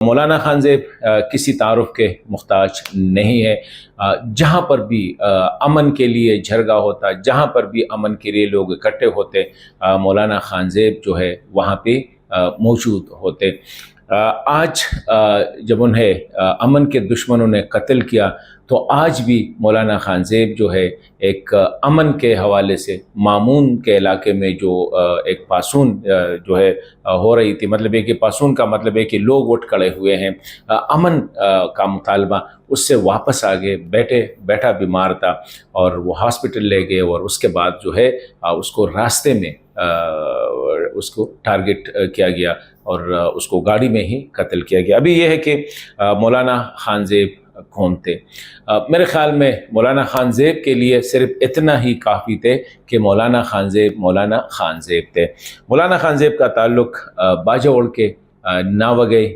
मौलाना खानज़ेब किसी तारुफ़ के मुहताज नहीं है। जहाँ पर भी अमन के लिए झरगा होता, जहाँ पर भी अमन के लिए लोग इकट्ठे होते, मौलाना खानज़ेब जो है वहाँ पे मौजूद होते। आज जब उन्हें अमन के दुश्मनों ने कत्ल किया तो आज भी मौलाना खानज़ेब जो है एक अमन के हवाले से मामून के इलाके में जो एक पासून जो है हो रही थी, मतलब है कि पासून का मतलब है कि लोग उठ खड़े हुए हैं, अमन का मुतालबा, उससे वापस आ गए। बैठा बीमार था और वो हॉस्पिटल ले गए और उसके बाद जो है उसको रास्ते में उसको टारगेट किया गया और उसको गाड़ी में ही कत्ल किया गया। अभी यह है कि मौलाना खानज़ेब कौन थे। मेरे ख़्याल में मौलाना खानज़ेब के लिए सिर्फ इतना ही काफ़ी थे कि मौलाना खानज़ेब थे। मौलाना खानज़ेब का ताल्लुक़ बाजौड़ के नावगई